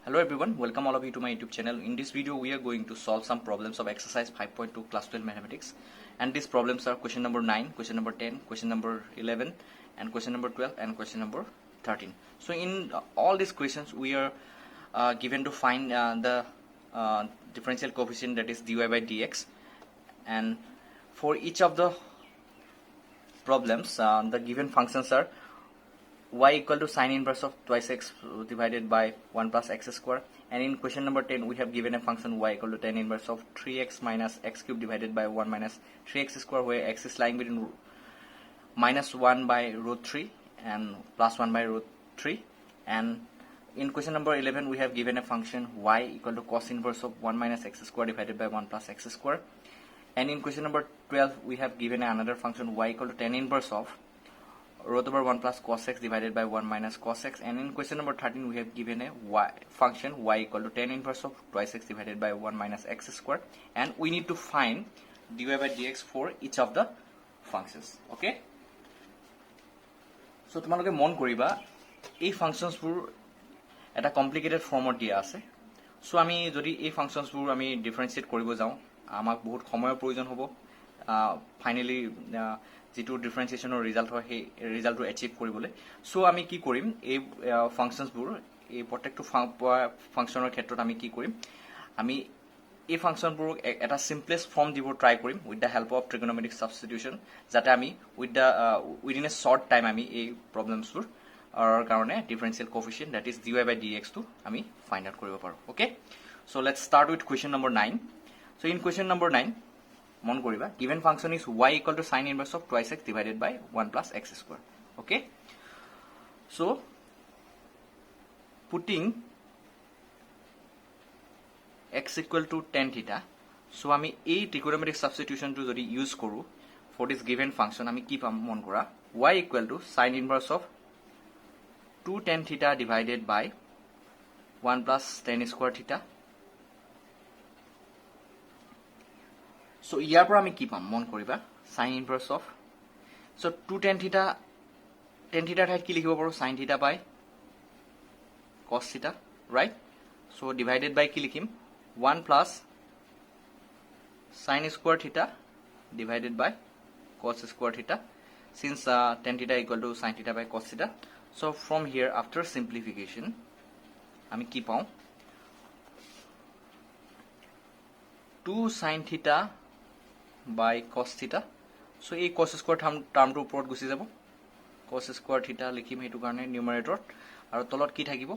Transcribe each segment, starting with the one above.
Hello everyone, welcome all of you to my YouTube channel. In this video we are going to solve some problems of exercise 5.2 class 12 mathematics, and these problems are question number 9, question number 10, question number 11 and question number 12 and question number 13. So in all these questions we are given to find the differential coefficient, that is dy by dx, and for each of the problems the given functions are y equal to sine inverse of twice x divided by 1 plus x square, and in question number 10 we have given a function y equal to tan inverse of 3x minus x cube divided by 1 minus 3x square, where x is lying between minus 1 by root 3 and plus 1 by root 3, and in question number 11 we have given a function y equal to cos inverse of 1 minus x square divided by 1 plus x square, and in question number 12 we have given another function y equal to tan inverse of root over 1 plus cos x divided by 1 minus cos x, and in question number 13 we have given a function y equal to tan inverse of twice x divided by 1 minus x square, and we need to find dy by dx for each of the functions. Okay, so তোমালোকে মন কৰিবা এই ফাংশনসবোৰ এটা complicated ফৰ্মত দিয়া আছে। So আমি যদি এই ফাংশনসবোৰ আমি ডিফাৰেন্সিয়েট কৰিব যাওঁ আমাক বহুত সময়ৰ প্ৰয়োজন হ'ব ফাইনালি যেটো ডিফাৰেন্সিয়েশনৰ ৰিজাল্ট হয় সেই ৰিজাল্টটো এচিভ কৰিবলৈ। সো আমি কি কৰিম, এই ফাংশনসবোৰ এই প্ৰত্যেকটো ফাংশনৰ ক্ষেত্ৰত আমি কি কৰিম, আমি এই ফাংশনবোৰ এটা সিম্পলেস্ট ফৰ্ম দিব ট্ৰাই কৰিম with the help of trigonometric substitution, যাতে আমি উইদিন এ শৰ্ট টাইম আমি এই প্ৰবলেমসবোৰ কাৰণে differential coefficient, that is dy by dx টো আমি ফাইন্ড আউট কৰিব পাৰো। Okay, so let's start with question number 9। So in question number 9 মন কৰিবা given function is y equal to sine inverse of twice x divided by 1 plus x square. Okay, so putting x equal to tan theta, so আমি এই trigonometric substitution to যদি use কৰো for this given function আমি কি পাম মন কৰা, y equal to sine inverse of 2 tan theta divided by 1 plus tan square theta. So ইয়াৰ পৰা আমি কি পাম মন কৰিবা, sin inverse of, so 2 tan theta ঠাইত কি লিখিব পাৰো, sin theta by cos theta, right? So divided by কি লিখিম 1 plus sin square theta divided by cos square theta, since tan theta equal to sin theta by cos theta. So from here after simplification আমি কি পাওঁ 2 sin theta by cos theta. So এই cos square টার্মটো ওপৰত গুছি যাব, cos square theta লিখিম হেতু কাৰণে নিউমাৰেটৰত, আৰু তলত কি থাকিব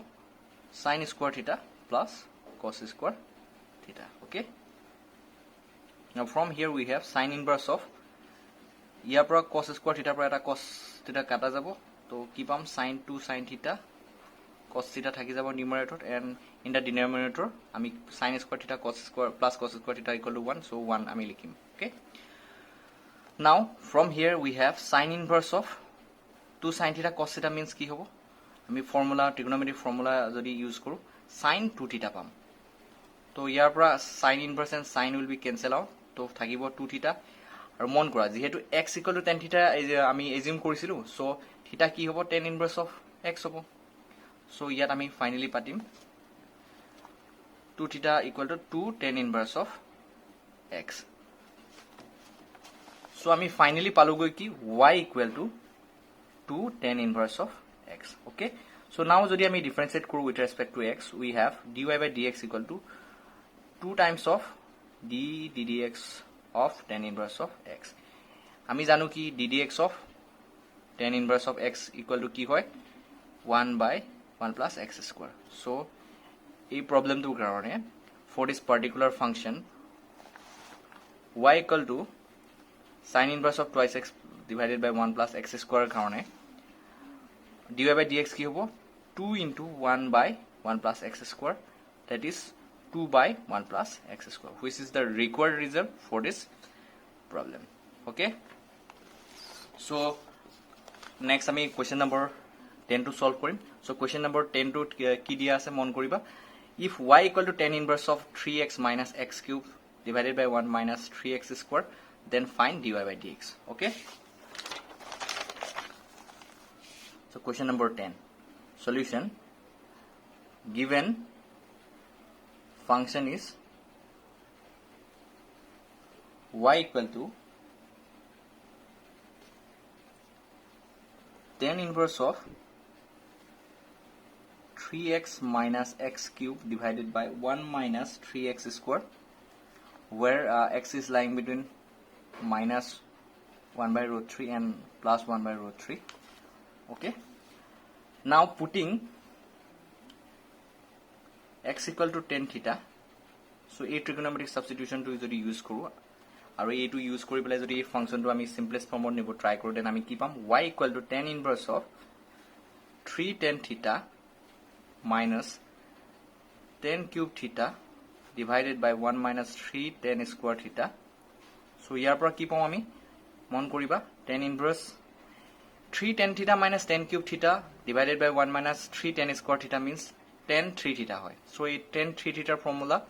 sin square theta plus cos square theta. Okay, now from here we have sin inverse of, ইয়াৰ পৰা cos square theta পৰা এটা cos theta কাটা যাব, তো কি পাম sin 2 sin theta cos theta থাকি যাব নিউমাৰেটৰ, and in the denominator আমি sin square theta cos square plus cos square theta equal to 1, so 1 আমি লিখিম. Okay, now from here we have sin inverse of 2 sin theta cos theta means কি হ'ব, আমি formula ট্ৰিগোনোমেট্ৰিক formula যদি use কৰো sin 2 theta পাম, তো ইয়াৰ পৰা sin inverse and sin will be cancel out, তো থাকিব 2 theta, আৰু মন কৰা যেহেতু x equal to tan theta আমি এজিউম কৰিছিলো, সো theta কি হ'ব tan inverse of x হ'ব, সো ইয়াত আমি ফাইনালি পাতিম 2 theta equal to 2 tan inverse of x. So আমি ফাইনালি পালোগৈ কি y equal to 2 tan inverse of x. Okay, so now যদি আমি ডিফারেন্সিয়েট কৰো with respect to x, we have dy by dx equal to 2 times of ddx of tan inverse of x. আমি জানো কি ddx of tan inverse of x equal to কি হয় 1 by 1 plus x square. So এই প্ৰবলেমটোৰ কাৰণে for this particular function y equal to sin inverse of twice x divided by 1 plus x square কাৰণে dy by dx কি হ'ব 2 into 1 by 1 plus x square, that is 2 by 1 plus x square, which is the required result for this problem. Okay, so next আমি question number 10 to solve কৰিম. So question number 10 to কি দিয়া আছে মন কৰিবা, if y equal to tan inverse of 3x minus x cube divided by 1 minus 3x square, then find dy by dx. Okay, so question number 10 solution, given function is y equal to tan inverse of 3x minus x cube divided by 1 minus 3x square, where x is lying between minus 1 by root 3 and plus 1 by root 3. Okay, now putting x equal to tan theta, so a trigonometric substitution to jodi use koru aru a to use kori pele jodi function to ami simplest form or nibo try koru, then ami ki pam y equal to tan inverse of 3 tan theta minus tan cube theta divided by 1 minus 3 tan square theta. So here pora ki pam ami mon koriba tan inverse 3 tan theta minus tan cube theta divided by 1 minus 3 tan square theta means tan 3 theta hoy. So a tan 3 theta formula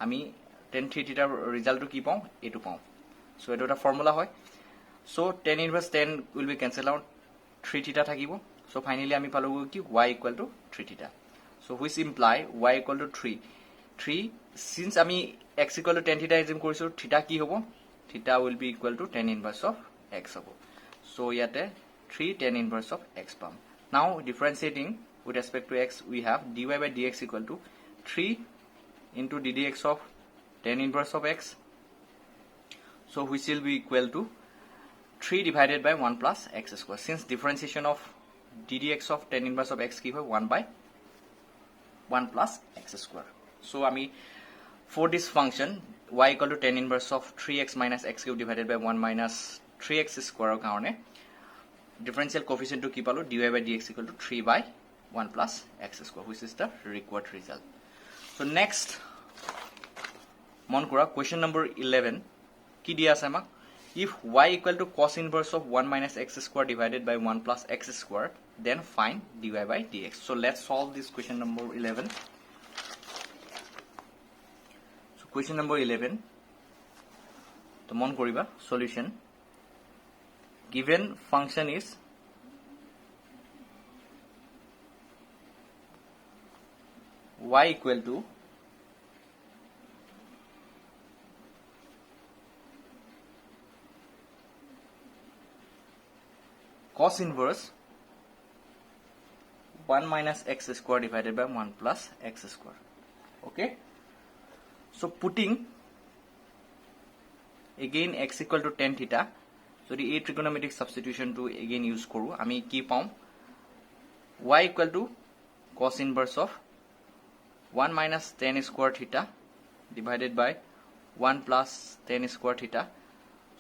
ami tan 3 theta result to ki pam etu pam. So etu eta formula hoy. So tan inverse tan will be cancel out, 3 theta thakibo. So finally ami palo ki y equal to 3 theta. So which imply y equal to 3. Since ami x equal to tan theta assume korisu, theta ki hobo? Theta will be equal to tan inverse of x hobo. So yate 3 tan inverse of x pam. Now differentiating with respect to x, we have dy by dx equal to 3 into ddx of tan inverse of x. So which will be equal to 3 divided by 1 plus x square. Since differentiation of ddx of tan inverse of x ki hoy 1 by 1 plus x square. So ami for this function y equal to tan inverse of 3x minus x cube divided by 1 minus 3x square karone differential coefficient to ki palo dy by dx equal to 3 by 1 plus x square, which is the required result. So next mon kora question number 11 ki dia ase amak, if y equal to cos inverse of 1 minus x square divided by 1 plus x square, then find dy by dx. So let's solve this question number 11. So question number 11 to mon koriba solution. Given function is y equal to cos inverse 1 minus x square divided by 1 plus x square. Okay, so putting again x equal to tan theta, so the a trigonometric substitution to again use koru, ami ki paum y equal to cos inverse of 1 minus tan square theta divided by 1 plus tan square theta.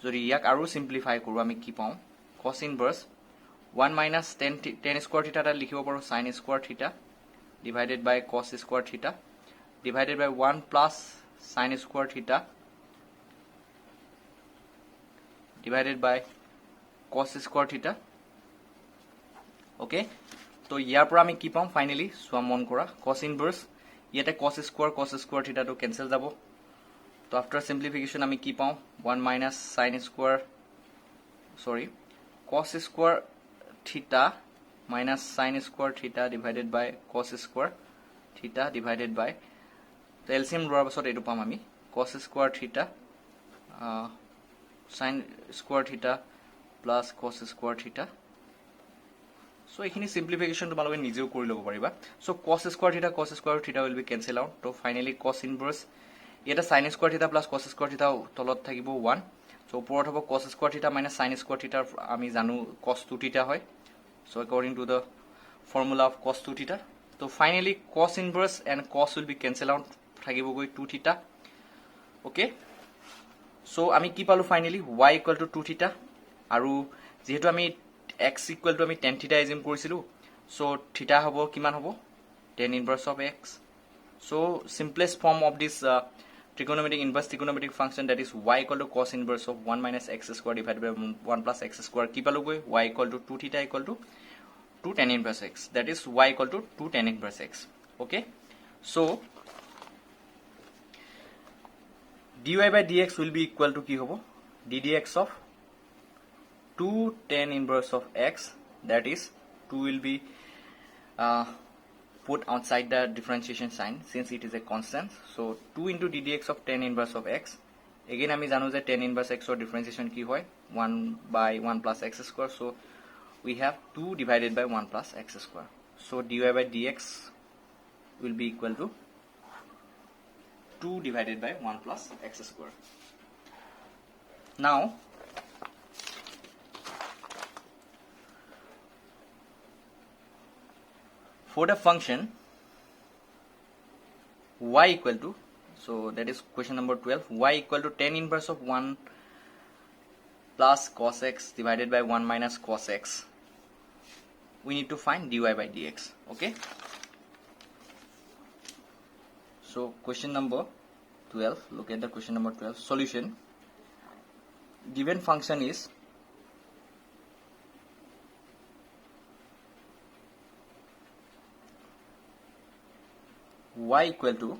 Jodi yak aru simplify koru, ami ki paum cos inverse 1 minus tan square theta ta likhibo paru sin square theta divided by cos square theta divided by 1 plus sin square theta divided by cos square theta. Okay, so here pora ami ki pam finally so mon kora cos inverse yete cos square theta to cancel jabo. So after simplification ami ki pam 1 minus sin square cos square theta minus sin square theta divided by cos square theta divided by, so LCM lower pasot etu pam ami cos square theta sin square theta plus cos square theta. So ekhini simplification to maloge nijeo kori lobo pariba. So cos square theta will be cancel out. So finally cos inverse eta sin square theta plus cos square theta tolot thakibo 1. So upor hobo cos square theta minus sin square theta ami janu cos 2 theta hoy. So according to the formula of cos 2 theta, so finally cos inverse and cos will be cancel out, thakibo goi 2 theta. Okay, so ami ki palu finally y equal to 2 theta aru jehetu ami x equal to ami tan theta assume korisilu, so theta hobo kiman hobo tan inverse of x. So simplest form of this inverse trigonometric function, that is y equal to cos inverse of 1 minus x square divided by 1 plus x square ki palu goi y equal to 2 theta equal to 2 tan inverse x, that is y equal to 2 tan inverse x. Okay, so dy by dx will be equal to ki hobo ddx of 2 tan inverse of x, that is 2 will be put outside the differentiation sign since it is a constant. So 2 into ddx of tan inverse of x. Again আমি জানো যে tan inverse x or differentiation কি হয় 1 by 1 plus x square. So we have 2 divided by 1 plus x square. So dy by dx will be equal to 2 divided by 1 plus x square. Now for the function y equal to, so that is question number 12, y equal to tan inverse of 1 plus cos x divided by 1 minus cos x, we need to find dy by dx. Okay, so question number 12, look at the question number 12 solution. Given function is y equal to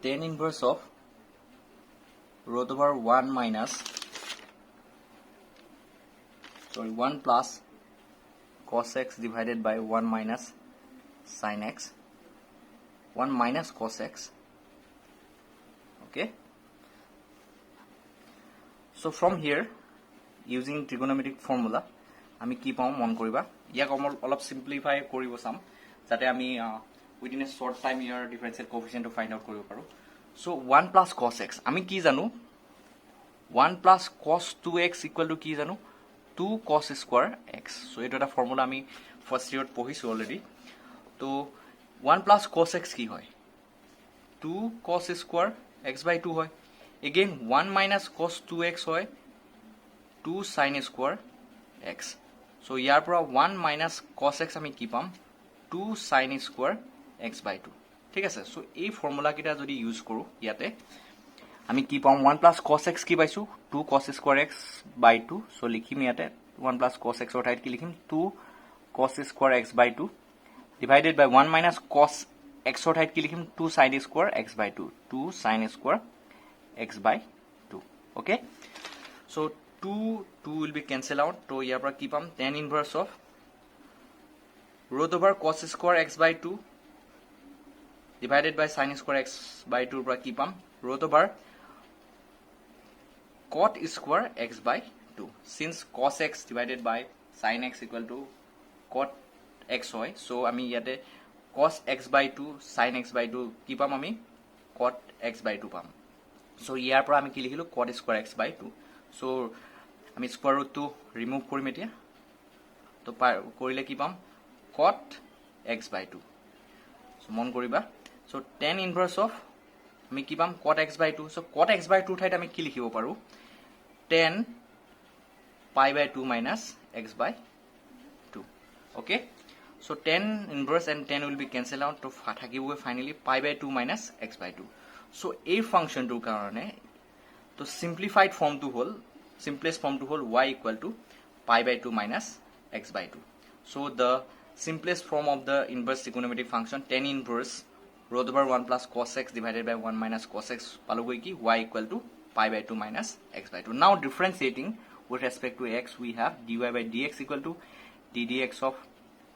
tan inverse of root over 1 minus 1 plus cos x divided by 1 minus sin x, 1 minus cos x. Okay, so from here using trigonometric formula আমি কি পাম মন কৰিবা ইয়াক অলপ simplify কৰিব চাম যাতে আমি উইদিন এ শৰ্ট টাইম ইয়াৰ differential coefficient to find out কৰিব পাৰো সো 1 প্লাস cos x আমি কি জানো 1 plus cos 2x equal to কি জানো 2 cos স্কয়ার x সো এটা এটা ফর্মুলা আমি ফার্স্ট ইয়াৰত পঢ়িছো অলৰেডি তো 1 প্লাস cos x কি হয় 2 cos স্কয়ার x by 2 হয় again 1 minus cos 2x হয় 2 sin স্কয়ার x. So ইয়াৰ পৰা 1 minus cos x আমি কি পাম 2 sin স্কয়াৰ x by 2 ঠিক আছে সো এই ফৰ্মুলা কিটা যদি ইউজ কৰো ইয়াতে আমি কি পাম 1 plus cos x কি পাইছো 2 cos square x by 2 so লিখিম ইয়াতে 1 plus cos x অৰ ঠাইত কি লিখিম 2 cos square x by 2 divided by 1 minus cos x অৰ ঠাইত কি লিখিম 2 sin square x by 2 2 sin square x by 2 okay so 2 will be cancel out to ইয়াৰ পৰা কি পাম tan inverse of root over cos square x by 2 divided by sin square x by 2 পৰা কি পাম root over cot square x by 2 since cos x divided by sin x equal to cot x হয় so আমি ইয়াতে cos x by 2 sin x by 2 কি পাম আমি cot x by 2 পাম so ইয়াৰ পৰা আমি কি লিখিলো cot square x by 2 so আমি স্কয়ার রুট টু রিমুভ কৰিম এতিয়া তো কৰিলে কি পাম cot x by 2 সো মন কৰিবা সো tan ইনভার্স অফ আমি কি পাম cot x by 2 so cot x by 2 ঠাইত আমি কি লিখিব পাৰো tan pi by 2 minus x by 2 okay so tan inverse and tan will be cancel out to থাকিব finally pi by 2 minus x by 2 so এই ফাংশনটোৰ কাৰণে তো simplified form to hall simplest form to hold y equal to pi by 2 minus x by 2 so the simplest form of the inverse trigonometric function tan inverse root over 1 plus cos x divided by 1 minus cos x palogoi ki y equal to pi by 2 minus x by 2 now differentiating with respect to x we have dy by dx equal to ddx of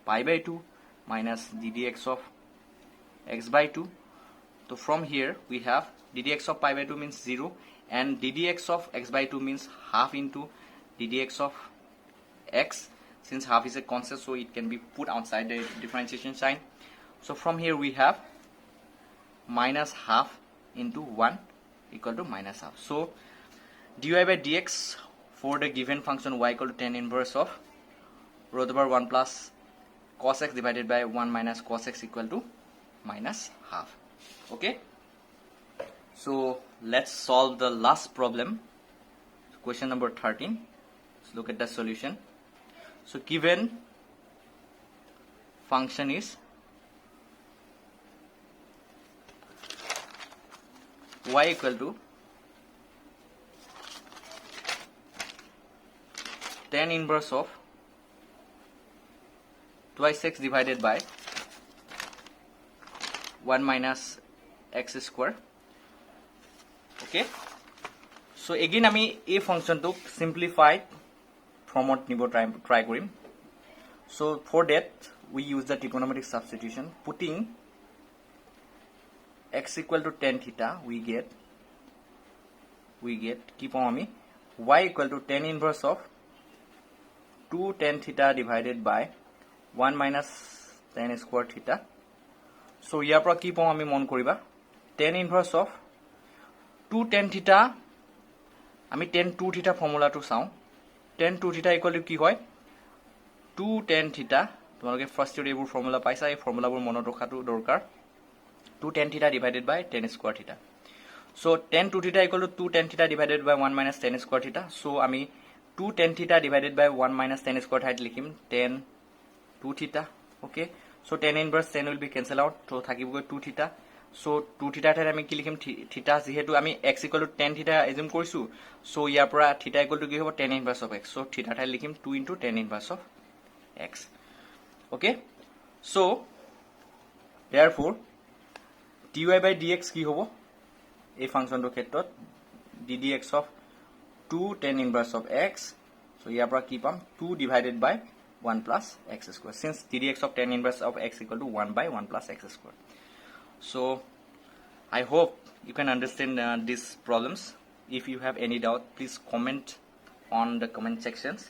pi by 2 minus ddx of x by 2 so from here we have ddx of pi by 2 means 0 and ddx of x by 2 means half into ddx of x since half is a constant so it can be put outside the differentiation sign so from here we have minus half into 1 equal to minus half so dy by dx for the given function y equal to tan inverse of root over 1 plus cos x divided by 1 minus cos x equal to minus half okay so let's solve the last problem question number 13 let's look at the solution so given function is y equal to tan inverse of twice x divided by 1 minus x square okay so again আমি এই ফাংশনটোক simplified ফর্মত নিব try কৰিম So for that we use the trigonometric substitution. Putting x equal to tan theta, we get keep on me y equal to tan inverse of 2 tan theta divided by 1 minus tan square theta. So ইয়াৰ পৰা কি পাম আমি মন কৰিবা tan inverse of 2 tan theta আমি tan 2 theta ফৰ্মুলাটো চাওঁ tan 2 theta equal to কি হয় 2 tan theta তোমালোকে ফাৰ্স্ট ইয়াৰ এইবোৰ ফৰ্মুলা পাইছা এই ফৰ্মুলাবোৰ মনত ৰখাটো দৰকাৰ 2 tan theta divided by tan square theta. So tan 2 theta equal to 2 tan theta divided by 1 minus tan square theta. So আমি 2 tan theta divided by 1 minus tan square theta লিখিম tan 2 theta. Okay. So tan inverse tan will be cancel out. So থাকিবগৈ 2 theta. So 2 theta ঠাইত আমি কি লিখিম theta যেহেতু আমি x equal to tan theta assume কৰিছো. So ইয়াৰ পৰা theta equal to কি হ'ব tan inverse of x. So theta ঠাইত লিখিম 2 into tan inverse of x. Okay. So therefore dy by dx কি হ'ব এই ফাংশনটোৰ ক্ষেত্ৰত ddx of 2 tan inverse of x. So ইয়াৰ পৰা কি পাম 2 divided by 1 plus x square, since ddx of tan inverse of x equal to 1 by 1 plus x square. So I hope you can understand these problems. If you have any doubt, please comment on the comment sections.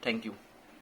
Thank you.